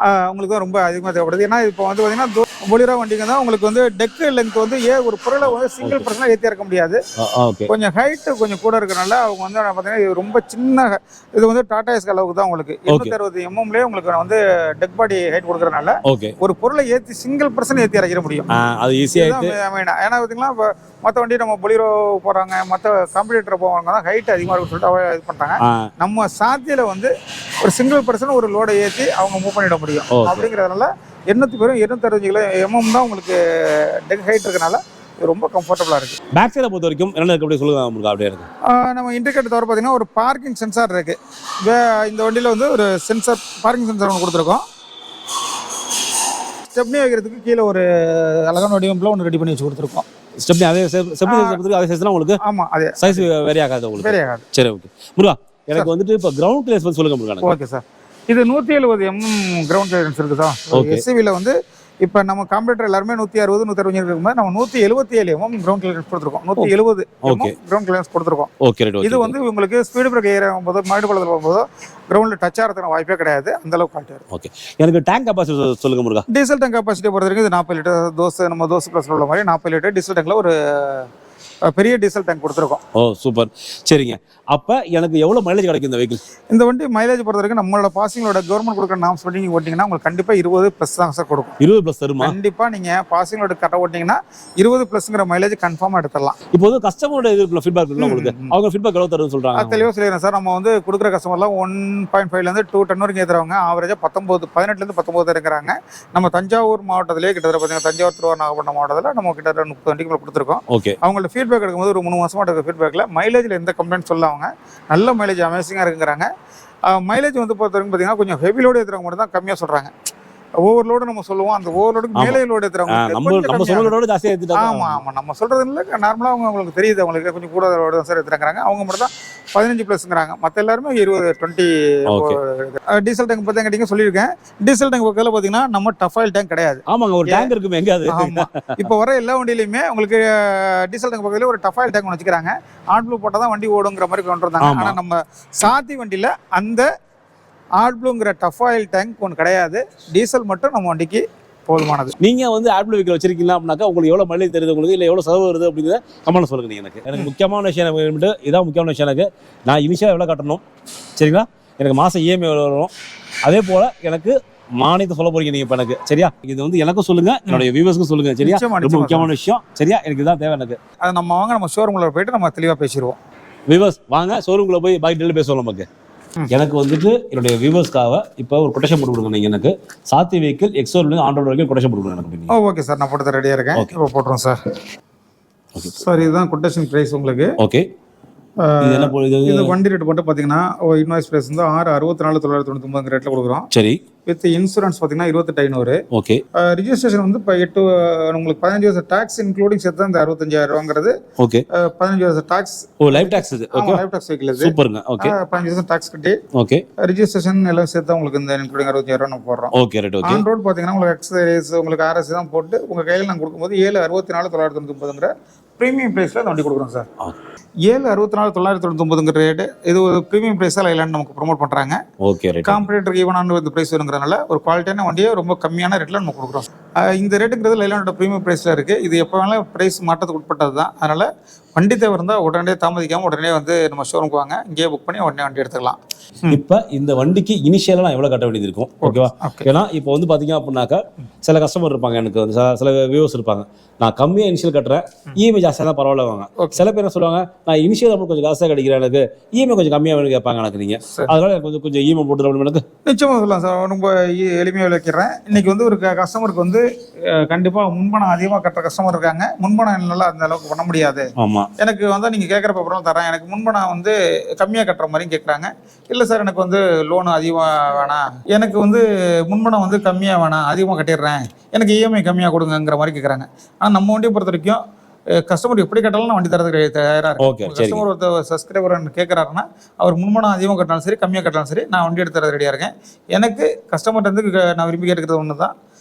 அவங்களுக்கு தான் ரொம்ப அதிகமாக தேவைப்படுது. ஏன்னா இப்போ பார்த்தீங்கன்னா பொலிரோ வண்டிங்க தான் உங்களுக்கு டெக்கு லென்த் ஒரு பொருளை சிங்கிள் பர்சனாக ஏற்றி இறக்க முடியாது. கொஞ்சம் ஹைட்டு கொஞ்சம் கூட இருக்கிறனால அவங்க பார்த்தீங்கன்னா இது ரொம்ப சின்ன, இது டாடா எஸ்க் அளவுக்கு தான் உங்களுக்கு 260 mmலே உங்களுக்கு டெக் பாடி ஹைட் கொடுக்கறனால ஒரு பொருளை ஏற்றி சிங்கிள் பர்சன் ஏற்றி இறக்கிற முடியும். அது ஈஸியாக. ஏன்னா பார்த்தீங்கன்னா இப்போ மற்ற வண்டி நம்ம பொலிரோ போகிறாங்க, மற்ற காம்படிட்டர் போவாங்க தான் ஹைட் அதிகமாக இருக்குன்னு சொல்லிட்டு இது பண்ணுறாங்க. நம்ம சாத்தியில் ஒரு சிங்கிள் பர்சன் ஒரு லோடை ஏற்றி அவங்க மூவ் பண்ணிட முடியும். அப்படிங்கிறதுனால 260 கிலோ MM தான் உங்களுக்கு டெக் ஹைட் இருக்கனால ரொம்ப கம்ஃபர்டபுளாக இருக்குது. பேக் சைடை பொறுத்த வரைக்கும் என்ன இருக்குது அப்படி சொல்லுங்க உங்களுக்கு? அப்படியே இருக்குது. நம்ம இண்டிகேட்டர் தவிர பார்த்தீங்கன்னா ஒரு பார்க்கிங் சென்சார் இருக்குது. இந்த வண்டியில் ஒரு சென்சார், பார்க்கிங் சென்சார் ஒன்று கொடுத்துருக்கோம். ஸ்டெப்னி வைக்கிறதுக்கு கீழே ஒரு அழகான வடிவமைப்பில் ஒன்று ரெடி பண்ணி வச்சு கொடுத்துருக்கோம். ஸ்டெப்னி அதே அதே சைஸ் தான் உங்களுக்கு? ஆமாம், அதே சைஸ் வேரி ஆகாது உங்களுக்கு? வேரி ஆகாது. சரி, ஓகே. முருகா, எனக்கு இப்போ கிரவுண்ட் கிளியரன்ஸ் வந்து சொல்லுங்க முருகா. ஓகே சார், இது 170 கிரவுண்ட் கிளியரன்ஸ் இருக்குது சார். SUV இப்போ நம்ம காம்படிட்டர் எல்லாருமே 160 165 இருக்கும்போது நம்ம 177 கிரவுண்ட் கிளியரன்ஸ் கொடுத்துருக்கோம். 170 கிரவுண்ட் கிளியரன்ஸ் கொடுத்துருக்கோம். இது உங்களுக்கு ஸ்பீடு பிரேக் ஏறும்போது மாடு பள்ளத்தில் போகும்போது கிரவுண்டில் டச் ஆகிறதுக்கு வாய்ப்பே கிடையாது, அந்த அளவுக்கு குவாலிட்டி இருக்கும். ஓகே. எனக்கு டேங்க் கெப்பாசிட்டி சொல்லுங்க முருகா. டீசல் டேங்க் கெப்பாசிட்டி பொறுத்த வரைக்கும் இது 40 லிட்டர். நம்ம தோசை ப்ளஸ் உள்ள மாதிரி 40 லிட்டர் டீசல் டேங்கில் ஒரு பெரிய டீசல் டேங்க் கொடுத்துருக்கோம். ஓ சூப்பர். சரிங்க, அப்போ எனக்கு எவ்வளோ மைலேஜ் கிடைக்கும் இந்த வெஹிக்கிள்? இந்த வண்டி மைலேஜ் பொறுத்த வரைக்கும் நம்மளோட பாசிங்களோட கவர்மெண்ட் கொடுக்குற நாம்ஸ் படி நீங்கள் ஓட்டிங்கன்னா உங்களுக்கு கண்டிப்பாக 20+ தான் சார் கொடுக்கும். 20+ தருமா? கண்டிப்பாக நீங்கள் பாசிங்களோட கரெக்டாக ஓட்டிங்கன்னா 20+ங்கிற மைலேஜ் கன்ஃபார்மாக எடுத்துடலாம். இப்போ வந்து கஸ்டமரோட இது ஃபீட்பேக் உங்களுக்கு அவங்க ஃபீட்பேக் எவ்வளோ தருன்னு சொல்கிறாங்க? தெளிவாக சொல்லிடுறேன் சார். நம்ம வந்து கொடுக்குற கஸ்டமர்லாம் 1.5லேருந்து 2 டன் வரைக்கும் ஏற்றுறவங்க ஆவரேஜாக 18லேருந்து 19 இருக்கிறாங்க. நம்ம தஞ்சாவூர் மாவட்டத்திலே கிட்டத்தட்ட பார்த்தீங்கன்னா தஞ்சாவூர் திருவாரூர் நாகப்பட்டினம் மாவட்டத்தில் நம்ம கிட்டத்தட்ட 30 வண்டிக்கு மேலே கொடுத்துருக்கோம். ஓகே. அவங்களோட ஃபீட்பேக் எடுக்கும்போது ஒரு 3 மாசமாக எடுக்கிற ஃபீட்பேக்கில் மைலேஜில் எந்த கம்ப்ளைண்ட் சொல்ல அவங்க நல்ல மைலேஜ் அமேசிங்காக இருக்குங்கிறாங்க. மைலேஜ் வந்து பொறுத்த வரைக்கும் பார்த்தீங்கன்னா கொஞ்சம் ஹெவி லோடு ஏற்றுறவங்க மட்டும் தான் கம்மியாக சொல்கிறாங்க. ஓவர்லோடு நம்ம சொல்லுவோம், அந்த ஓவர்லோடுக்கு மேலே லோடு ஏற்றுறவங்க நம்ம சொல்றதோட ஜாஸ்தியாக ஏற்றிட்டாங்க. ஆமாம் நம்ம சொல்கிறது இல்லை, நார்மலாக அவங்களுக்கு தெரியுது, அவங்களுக்கு கொஞ்சம் கூட லோடு தான் சார் ஏற்றுறாங்க. அவங்க மட்டும் தான் 15+ங்கிறாங்க. மற்ற எல்லாருமே 20-20. டீசல் டேங்க் பற்றி கேட்டீங்க சொல்லியிருக்கேன். டீசல் டேங்க் பக்கத்தில் பார்த்தீங்கன்னா நம்ம டஃப் ஆயில் டேங்க் கிடையாது. ஆமாங்க, ஒரு டேங்க் இருக்குமே எங்கே அது? ஆமாம், இப்போ வர எல்லா வண்டியிலையுமே உங்களுக்கு டீசல் டேங்க் பக்கத்தில் ஒரு டஃப் ஆயில் டேங்க் ஒன்று வச்சுக்கிறாங்க. ஆட் ப்ளூ போட்டால் தான் வண்டி ஓடுங்கிற மாதிரி கொண்டு வந்தாங்க. ஆனால் நம்ம சாத்தி வண்டியில் அந்த ஆட் ப்ளூங்கிற டஃப் ஆயில் டேங்க் ஒன்று கிடையாது. டீசல் மட்டும் நம்ம வண்டிக்கு போதுமானது. நீங்கள் வந்து ஆட் ப்ளூ வெஹிக்கிள் வச்சிருக்கீங்களா அப்படின்னாக்கா உங்களுக்கு எவ்வளோ மைலேஜ் தெரியுது உங்களுக்கு, இல்லை எவ்வளோ செலவு வருது அப்படிங்கிறத கமெண்ட் சொல்லுங்க. நீங்கள் எனக்கு முக்கியமான விஷயம் இதான் முக்கியமான விஷயம். எனக்கு நான் இனிஷியலாக எவ்வளோ கட்டணும் சரிங்களா, எனக்கு மாதம் இஎம்ஐ எவ்வளோ வரும், அதே போல் எனக்கு மானியத்தை சொல்ல போறீங்க நீங்கள் இப்போ எனக்கு. சரியா, இது வந்து எனக்கும் சொல்லுங்க, என்னுடைய வியூவர்ஸ்க்கும் சொல்லுங்க. சரியா, ரொம்ப முக்கியமான விஷயம். சரியா, எனக்கு இதுதான் தேவை. எனக்கு அதை நம்ம ஷோரூமில் போயிட்டு நம்ம தெளிவாக பேசிடுவோம். வியூவர்ஸ் வாங்க ஷோரூமில் போய் பைக் டெல்லி பேசுவோம். நமக்கு எனக்கு வந்துட்டு என்னுடைய வியூவர்ஸ்க்காக இப்போ ஒரு கொட்டேஷன் போட்டு கொடுங்க. நீங்கள் எனக்கு சாத்தி வெஹிக்கிள் எக்ஸோர்லேருந்து ஆண்ட்ராய்டு வரைக்கும் கொட்டேஷன் போட்டு கொடுங்க எனக்கு. ஓகே சார், நான் போட்டு ரெடியாக இருக்கேன். இப்போ போட்டுருவோம் சார். ஓகே சார், இதுதான் கொட்டேஷன் ப்ரைஸ் உங்களுக்கு. ஓகே. இந்த வண்டி ரேட் மட்டும் பார்த்தீங்கன்னா இன்வாய்ஸ் பிரைஸ் வந்து 6,64,999 ரேட்டில் கொடுக்குறோம். சரி. வித் இன்சூரன்ஸ் பார்த்தீங்கன்னா 28,500. ஓகே. ரிஜிஸ்ட்ரேஷன் வந்து இப்போ உங்களுக்கு 15 வருஷம் டாக்ஸ் இன்க்ளூடிங் சேர்த்து தான் இந்த 65,000 ஓகே. 15 வருஷம் டாக்ஸ். ஓ லைஃப் டாக்ஸ் இது. ஓகே, லைஃப் டாக்ஸ் வெஹிக்கிள் இது. சூப்பருங்க. ஓகே. 15 வருஷம் டாக்ஸ் கட்டி ஓகே ரிஜிஸ்ட்ரேஷன் எல்லாம் சேர்த்து உங்களுக்கு இந்த இன்க்ளூடிங் 65,000 நம்ம போடுறோம். Okay right. Okay. On road பார்த்தீங்கன்னா உங்களுக்கு எக்ஸசைஸ் உங்களுக்கு RS தான் போட்டு உங்கள் கையில் நாங்கள் கொடுக்கும்போது 7,64,999 ப்ரீமியம் ப்ரைஸில் அந்த வண்டி கொடுக்குறோம் சார். 7,64,999 ரேட்டு இது ஒரு ப்ரீமியம் ப்ரைஸாக இல்லைன்னு நமக்கு ப்ரொமோட் பண்ணுறாங்க. Okay right. காம்படிட்டருக்கு ஈவனான இந்த ப்ரைஸ் வேணுங்கிறனால ஒரு குவாலிட்டியான வண்டியை ரொம்ப கம்மியான ரேட்டில் நம்ம கொடுக்குறோம். இந்த ரேட்டுங்கிறது லைலானோட ப்ரீமியம் ப்ரைஸில் இருக்குது. இது எப்போ வேணாலும் ப்ரைஸ் மாற்றத்துக்கு உட்பட்டது தான். அதனால் வண்டி தேவை இருந்தால் உடனே தாமதிக்காமல் உடனே வந்து நம்ம ஷோரூமுக்கு வாங்க, இங்கேயே புக் பண்ணி உடனே வண்டி எடுத்துக்கலாம். இப்போ இந்த வண்டிக்கு இனிஷியலாக நான் எவ்வளோ கட்ட வேண்டியது இருக்கும்? ஓகேவா? ஏன்னா இப்போ வந்து பார்த்தீங்க அப்படின்னாக்கா சில கஸ்டமர் இருப்பாங்க, எனக்கு வந்து சில வியூவர்ஸ் இருப்பாங்க, நான் கம்மியாக இனிஷியல் கட்டுறேன், இஎம்ஐ ஜாஸ்தியாக தான் பரவாயில்ல வாங்க. சில பேர் என்ன சொல்லுவாங்க, நான் இனிஷியல் அமௌண்ட் கொஞ்சம் ஜாஸ்தியாக கிடைக்கிறேன், எனக்கு இஎம்ஐ கொஞ்சம் கம்மியாக வேணும் கேட்பாங்க எனக்கு. நீங்கள் அதனால எனக்கு கொஞ்சம் இஎம்ஐ போட்டு எனக்கு நிச்சயமாக சொல்லலாம் சார். ரொம்ப எளிமையாக விளக்கிறேன். இன்னைக்கு வந்து ஒரு கஸ்டமருக்கு வந்து கண்டிப்பாக முன்பணம் அதிகமாக கட்டுற கஸ்டமர் இருக்காங்க. முன்பணம் என்னால் அந்த அளவுக்கு பண்ண முடியாது. ஆமாம், எனக்கு வந்து நீங்கள் கேட்குற பேப்பரெலாம் தரேன், எனக்கு முன்பணம் வந்து கம்மியாக கட்டுற மாதிரியும் கேட்குறாங்க. இல்லை சார், எனக்கு வந்து லோனு அதிகமாக வேணாம், எனக்கு வந்து முன்பணம் வந்து கம்மியாக வேணாம், அதிகமாக கட்டிடுறேன், எனக்கு இஎம்ஐ கம்மியாக கொடுங்கிற மாதிரி கேட்குறாங்க. ஆனால் நம்ம வண்டியை பொறுத்த வரைக்கும் கஸ்டமர் எப்படி கட்டாலும் நான் வண்டி தரது தயாராக இருக்கும். கஸ்டமர் ஒருத்தர் சப்ஸ்கிரைபர் கேட்குறாருன்னா அவர் முன்பணம் அதிகமாக கட்டினாலும் சரி கம்மியாக கட்டினாலும் சரி நான் வண்டி எடுத்து தரது ரெடியாக இருக்கேன். எனக்கு கஸ்டமர்கிட்ட இருந்து நான் விரும்பி கேட்குறது ஒன்று தான்,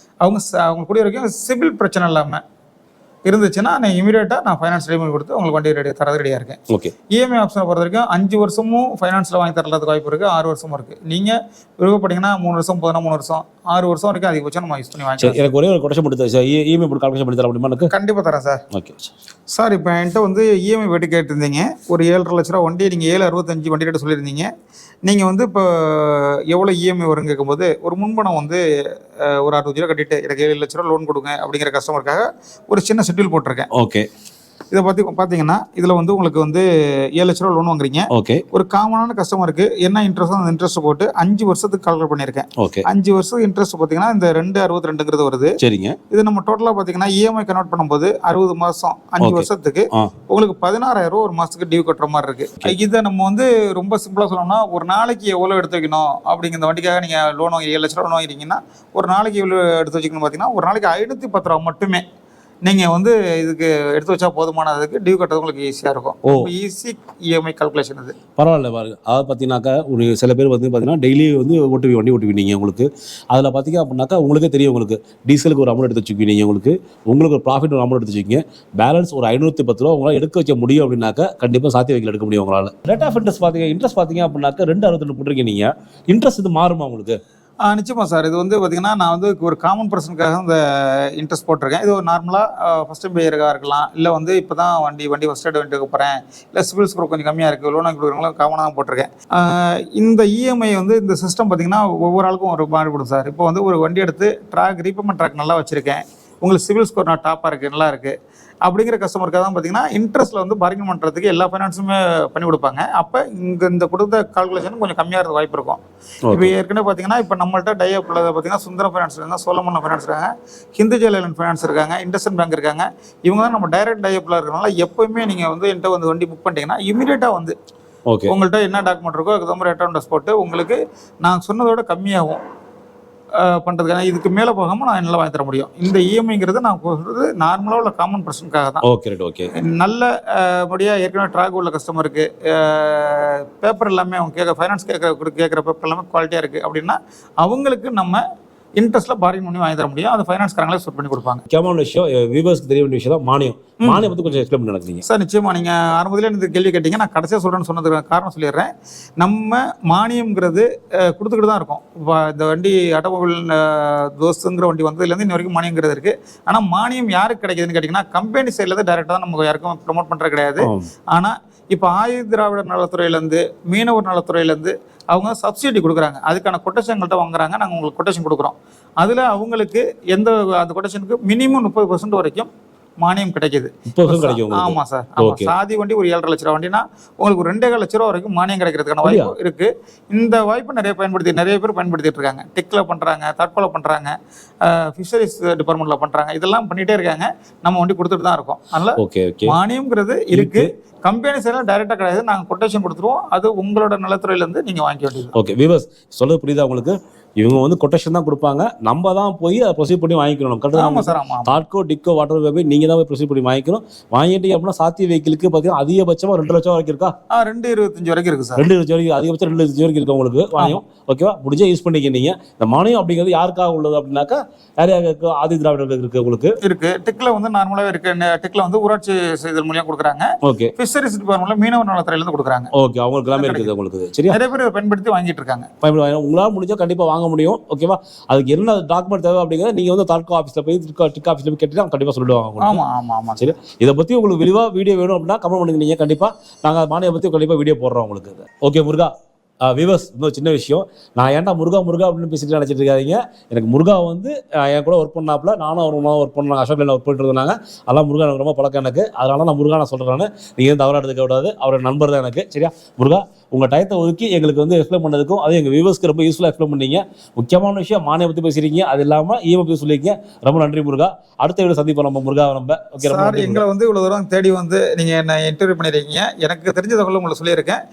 அவங்க கூடிய வரைக்கும் சிபில் பிரச்சனை இல்லாமல் இருந்துச்சுன்னா நான் இமீடியட்டாக நான் ஃபைனான்ஸ் ரெடி பண்ணி கொடுத்து உங்களுக்கு வண்டி தரது ரெடியாக இருக்கேன். ஓகே. இஎம்ஐ ஆப்ஷனை பொறுத்த வரைக்கும் 5 வருஷமும் ஃபைனான்ஸில் வாங்கி தரதுக்கு வாய்ப்பு இருக்குது, 6 வருஷமும் இருக்குது. நீங்கள் விருப்பப்பட்டீங்கன்னா 3 வருஷம் போதுனா 3 வருஷம் 6 வருஷம் வரைக்கும் அதிகபட்சம் நம்ம யூஸ் பண்ணி வாங்கி. எனக்கு ஒரே ஒரு கொட்டேஷன் கொடுத்து சார், இஎம்ஐ போட்டு கால்குலேஷன் பண்ணி தர முடியுமா? எனக்கு கண்டிப்பாக தரேன் சார். Okay sir. இப்போ என்கிட்ட வந்து இஎம்ஐ வெட்டி கேட்டிருந்தீங்க, ஒரு 7.5 லட்ச ரூபா வண்டி நீங்கள் 765 வண்டி ரேட்டு சொல்லியிருந்தீங்க. நீங்கள் வந்து இப்போ எவ்வளோ இஎம்ஐ வரும்னு கேட்கும்போது ஒரு முன்பணம் வந்து ஒரு 60 ரூபா கட்டிட்டு எனக்கு 7 லட்ச ரூபா லோன் கொடுங்க அப்படிங்கிற கஸ்டமருக்காக ஒரு சின்ன ஷெட்யூல் போட்டிருக்கேன். ஓகே. இதை பற்றி பார்த்தீங்கன்னா இதில் வந்து உங்களுக்கு வந்து 7 லட்ச ரூபா லோன் வாங்குறீங்க. ஓகே. ஒரு காமனான கஸ்டமருக்கு என்ன இன்ட்ரெஸ்ட் அந்த இன்ட்ரெஸ்ட் போட்டு 5 வருஷத்துக்கு கால்குலேட் பண்ணியிருக்கேன். ஓகே. 5 வருஷம் இன்ட்ரெஸ்ட் பார்த்தீங்கன்னா இந்த 2.62 வருது. சரிங்க. இது நம்ம டோட்டலாக பார்த்தீங்கன்னா இஎம்ஐ கன்வெர்ட் பண்ணும்போது 60 மாதம் 5 வருஷத்துக்கு உங்களுக்கு 16,000 ரூபா ஒரு மாதத்துக்கு டியூ கட்டுற மாதிரி இருக்கு. இதை நம்ம வந்து ரொம்ப சிம்பிளாக சொல்லணும்னா ஒரு நாளைக்கு எவ்வளோ எடுத்து வைக்கணும் அப்படிங்கிற இந்த வண்டிக்காக நீங்கள் லோன் வாங்கி 7 லட்ச ரூபா லோன் வாங்கிட்டீங்கன்னா ஒரு நாளைக்கு எவ்வளோ எடுத்து வச்சுக்கணும் பார்த்தீங்கன்னா ஒரு நாளைக்கு 510 ரூபா மட்டுமே நீங்கள் வந்து இதுக்கு எடுத்து வச்சா போதுமானதுக்கு டியூ கட்டுறது உங்களுக்கு ஈஸியாக இருக்கும். ஈஸி இஎம்ஐ கால்குலேஷன் இது. பரவாயில்ல பாருங்க. அதாவது பார்த்தீங்கன்னாக்கா ஒரு சில பேர் வந்து பார்த்தீங்கன்னா டெய்லி வந்து வண்டி ஓட்டுவீங்க. உங்களுக்கு அதில் பார்த்தீங்க அப்படின்னாக்கா உங்களுக்கே தெரியும், உங்களுக்கு டீசலுக்கு ஒரு அமௌண்ட் எடுத்து வச்சுக்குவீங்க, உங்களுக்கு ஒரு ப்ராஃபிட் ஒரு அமௌண்ட் எடுத்து வச்சுக்கிங்க, பேலன்ஸ் ஒரு 510 ரூபா உங்களால் எடுக்க வைக்க முடியும் அப்படின்னாக்கா கண்டிப்பாக சாத்தி வைக்கல எடுக்க முடியும் உங்களால். ரேட் ஆஃப் இன்ட்ரெஸ்ட் பார்த்தீங்க அப்படின்னாக்கா 2.62 போட்டுருக்கீங்க நீங்கள். இன்ட்ரெஸ்ட் இது மாறுமா உங்களுக்கு? நிச்சயமா சார். இது வந்து பார்த்தீங்கன்னா, நான் வந்து ஒரு காமன் பர்சனுக்காக இந்த இன்ட்ரெஸ்ட் போட்டிருக்கேன். இது ஒரு நார்மலாக ஃபர்ஸ்ட் டைம் பையருக்காக இருக்கலாம். இல்லை வந்து இப்போ தான் வண்டி ஃபர்ஸ்ட் டைம் எடுக்க போகிறேன், இல்லை சிவில் ஸ்கோர் கொஞ்சம் கம்மியாக இருக்குது, லோன் கொடுக்குறவங்களும் காமனாக தான் போட்டிருக்கேன். இந்த இஎம்ஐ வந்து இந்த சிஸ்டம் பார்த்தீங்கன்னா ஒவ்வொரு ஆளுக்கும் ஒரு மாறுபடும் சார். இப்போ வந்து ஒரு வண்டி எடுத்து ரீபேமெண்ட் ட்ராக் நல்லா வச்சுருக்கேன், உங்களுக்கு சிவில் ஸ்கோர் நான் டாப்பாக இருக்குது, நல்லா இருக்குது அப்படிங்கிற கஸ்டமருக்காக தான் பார்த்தீங்கன்னா இன்ட்ரெஸ்ட்டில் வந்து பார்கிங் பண்ணுறதுக்கு எல்லா ஃபைனான்ஸுமே பண்ணி கொடுப்பாங்க. அப்போ இந்த கொடுத்த கால்குலேஷன் கொஞ்சம் கம்மியாக இருக்க வாய்ப்பு இருக்கும். இப்போ ஏற்கனவே பார்த்தீங்கன்னா இப்போ நம்மள்ட்ட டைஅப் உள்ளது பார்த்தீங்கன்னா சுந்தரம் ஃபைனான்ஸ் இருக்காங்க, சோழமன் ஃபைனான்ஸ் இருக்காங்க, ஹிந்து ஜெயலலிதா ஃபைனான்ஸ் இருக்காங்க, இண்டஸ்இண்ட் பேங்க் இருக்காங்க. இவங்க தான் நம்ம டைரக்ட் டைஅப்பில் இருக்கிறனால எப்போயுமே நீங்கள் வந்து என்கிட்ட வந்து வண்டி புக் பண்ணிட்டீங்கன்னா இமீடியட்டாக வந்து உங்கள்கிட்ட என்ன டாக்குமெண்ட் இருக்கோ அதுக்கு மாதிரி ரிட்டர்ன் டெஸ்ட் போட்டு உங்களுக்கு நான் சொன்னதோட கம்மியாகும் பண்ணுறதுக்கான இதுக்கு மேலே போகாமல் நான் என்னால் வாங்கி தர முடியும். இந்த இஎம்ஐங்கிறது நான் சொல்கிறது நார்மலாக உள்ள காமன் பர்சனுக்காக தான். ஓகே. நல்ல படியாக ஏற்கனவே ட்ராக் உள்ள கஸ்டமருக்கு பேப்பர் எல்லாமே அவங்க ஃபைனான்ஸ் கேட்குற பேப்பர் எல்லாமே குவாலிட்டியாக இருக்குது அப்படின்னா அவங்களுக்கு நம்ம இன்ட்ரெஸ்ட்டில் பார்கிங் பண்ணி வாங்கி தர முடியும். அது ஃபைனான்ஸ்காரங்களே செட் பண்ணி கொடுப்பாங்க. முக்கியமான விஷயம் வியூவர்ஸ்க்கு தெரிய வேண்டிய விஷயம் தான் மானியம் பற்றி கொஞ்சம் எக்ஸ்பிளைன் பண்ணி சார். நிச்சயமாக நீங்கள் ஆரம்பத்தில் இந்த கேள்வி கேட்டீங்க, நான் கடைசியாக சொல்கிறேன்னு சொன்னதுக்கு காரணம் சொல்லிடுறேன். நம்ம மானியம்ங்கிறது கொடுத்துக்கிட்டு தான் இருக்கோம். இந்த வண்டி ஆட்டோமொபைல் தோஸ்துங்கிற வண்டி வந்ததுலேருந்து இன்ன வரைக்கும் மானியங்கிறது இருக்குது. ஆனால் மானியம் யாருக்கு கிடைக்குதுன்னு கேட்டிங்கன்னா கம்பெனி சைட்லேருந்து டைரெக்டாக தான் நம்ம யாருக்கும் ப்ரொமோட் பண்ணுறது கிடையாது. ஆனால் இப்போ திராவிடர் நலத்துறையிலேருந்து மீனவர் நலத்துறையிலேருந்து அவங்க சப்சிடி கொடுக்குறாங்க. அதுக்கான கொட்டேஷன்கள்ட்ட வாங்குறாங்க, நாங்கள் உங்களுக்கு கொட்டேஷன் கொடுக்குறோம். அதில் அவங்களுக்கு அந்த கொட்டேஷனுக்கு மினிமம் 30% வரைக்கும் மானியம் கிடைக்குது. ஆமாம் சார். ஆமாம், சாதி வண்டி ஒரு 7.5 லட்ச ரூபா வண்டினா உங்களுக்கு ஒரு 2.5 லட்ச ரூபா வரைக்கும் மானியம் கிடைக்கிறதுக்கான வாய்ப்பு இருக்குது. இந்த வாய்ப்பு நிறைய பேர் பயன்படுத்திட்டு இருக்காங்க. டெக்கில் பண்ணுறாங்க, தற்கொலை பண்ணுறாங்க, ஃபிஷரிஸ் டிபார்ட்மெண்ட்டில் பண்ணுறாங்க, இதெல்லாம் பண்ணிகிட்டே இருக்காங்க. நம்ம வண்டி கொடுத்துட்டு தான் இருக்கோம். அதனால் மானியம்ங்கிறது இருக்குது. கம்பெனி சைடில் டைரெக்டாக கிடையாது, நாங்கள் கொட்டேஷன் கொடுத்துருவோம். அது உங்களோட நலத்துறையிலேருந்து நீங்கள் வாங்கிக்க வேண்டியது. ஓகே வியூவர்ஸ், சொல்ல புரியுதா உங்களுக்கு? இவங்க வந்து கொட்டேஷன் தான் கொடுப்பாங்க, நம்ம தான் போய் அதை ப்ரொசீட் பண்ணி வாங்கிக்கணும். கரெக்டாக தாட்கோ டிக்கோ வாட்டர் போய் நீங்கள் தான் போய் ப்ரொசீட் பண்ணி வாங்கிக்கணும். வாங்கிட்டு அப்படின்னா சாத்தி வெஹிக்கிளுக்கு பார்த்தீங்கன்னா அதிகபட்சமாக 2 லட்சம் வரைக்கும் இருக்கா? 2.25 வரைக்கும் இருக்குது சார். 2 லட்சம் வரைக்கும், அதிகபட்சம் 2 லட்சம் வரைக்கும் இருக்கு உங்களுக்கு மானியம். ஓகேவா? முடிஞ்சா யூஸ் பண்ணிக்கிறீங்க. இந்த மானியம் அப்படிங்கிறது யாருக்காக உள்ளது அப்படின்னாக்கா யாருக்கு ஆதி திராவிடர்கள் இருக்கு உங்களுக்கு இருக்கு. டெக்கில் வந்து நார்மலாகவே இருக்கு. டெக்கில் வந்து ஊராட்சி செய்தல் மூலியம் கொடுக்குறாங்க. ஓகே. ஃபிஷரிஸ் டிபார்ட்மெண்ட்ல மீனவர் நலத்துறையிலேருந்து கொடுக்குறாங்க. ஓகே, அவங்களுக்கு எல்லாமே இருக்குது உங்களுக்கு. சரி, நிறைய பேர் பயன்படுத்தி வாங்கிட்டு இருக்காங்க. உங்களால் முடிஞ்சா கண்டிப்பாக வாங்க முடியும். ஓகேவா? அதுக்கு என்ன டாக்குமெண்ட் தேவை அப்படிங்கிறத நீங்கள் வந்து தாட்கோ ஆஃபீஸில் போய் டிக் ஆஃபீஸில் போய் கேட்டு கண்டிப்பாக சொல்லிடுவாங்க. ஆமாம். சரி, இதை பற்றி உங்களுக்கு விரிவாக வீடியோ வேணும் அப்படின்னா கமெண்ட் பண்ணுங்க. நீங்கள் கண்டிப்பாக நாங்கள் மானியை பற்றி கண்டிப்பாக வீடியோ போடுறோம் உங்களுக்கு. ஓகே முருகா வியூவர்ஸ், இன்னும் சின்ன விஷயம், நான் ஏன்டா முருகா அப்படின்னு பேசிட்டு நினச்சிட்டு இருக்காதீங்க. எனக்கு முருகா வந்து என் கூட ஒர்க் பண்ணாப்புல, நானும் அவரும் ஒர்க் பண்ணாங்க, அசோக் லைனில் ஒர்க் பண்ணிட்டு இருந்தாங்க. அதெல்லாம் முருகா எனக்கு ரொம்ப பழக்கம் எனக்கு. அதனால நான் முருகா நான் சொல்கிறேன், நீங்கள் தவறாக எடுத்துக்க கூடாது. அவரோட நண்பர் தான் எனக்கு. சரியா முருகா, உங்கள் டயத்தை ஒதுக்கி எங்களுக்கு வந்து எக்ஸ்பிளைன் பண்ணதுக்கும் அது எங்கள் வியூவர்ஸ்க்கு ரொம்ப யூஸ்ஃபுல்லாக எக்ஸ்பிளைன் பண்ணீங்க. முக்கியமான விஷயம் மானியை பற்றி பேசுறீங்க, அது இல்லாமல் இஎம்ஐ பற்றி சொல்லியிருக்கீங்க. ரொம்ப நன்றி முருகா. அடுத்த வீடியோ சந்திப்போம் நம்ம முருகா. நம்ம ஓகே சார், எங்களை வந்து இவ்வளோ தூரம் தேடி வந்து நீங்கள் என்ன இன்டர்வியூ பண்ணியிருக்கீங்க. எனக்கு தெரிஞ்ச தகவல் உங்களுக்கு சொல்லியிருக்கேன்.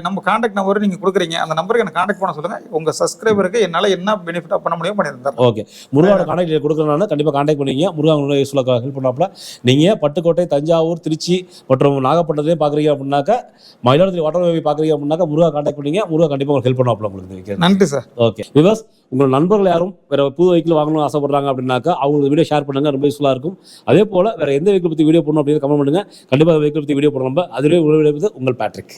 நம்ம கான்டாக்ட் நம்பர் நீங்கள் கொடுக்குறீங்க, அந்த நம்பருக்கு எனக்கு கான்டாக்ட் பண்ண சொல்லுங்க. உங்க சப்ஸ்கிரைபருக்கு என்னால் என்ன பெனிஃபிட்டாக பண்ண முடியும் பண்ணியிருந்தேன். ஓகே, முருகாவோட கான்டாக்ட் கொடுக்குறதுனால கண்டிப்பாக கான்டாக்ட் பண்ணிங்க. முருகா உங்களுக்கு யூஸ்ஃபுல்லாக ஹெல்ப் பண்ணாப்புல. நீங்கள் பட்டுக்கோட்டை, தஞ்சாவூர், திருச்சி மற்றும் நாகப்பட்டினத்தையும் பார்க்குறீங்க அப்படின்னாக்கா, மயிலாடுதுறை வாட்டர் வேவி பார்க்குறீங்க அப்படின்னாக்கா முருகா கான்டாக்ட் பண்ணிங்க. முருகா கண்டிப்பாக உங்களுக்கு ஹெல்ப் பண்ணாப்புல உங்களுக்கு. நன்றி சார். ஓகே வியூவர்ஸ், உங்கள் நண்பர்கள் யாரும் வேறு புது வெஹிக்கிள் வாங்கணும்னு ஆசைப்படுறாங்க அப்படின்னாக்கா அவங்களுக்கு வீடியோ ஷேர் பண்ணுங்கள், ரொம்ப யூஸ்ஃபுல்லாக இருக்கும். அதே போல் வேறு எந்த வெஹிக்கிள் பற்றி வீடியோ போடணும் அப்படின்னு கமெண்ட் பண்ணுங்கள். கண்டிப்பாக வெஹிக்கிள் பற்றி வீடியோ போடணும். அதிலே உங்கள் பேட்ரிக்.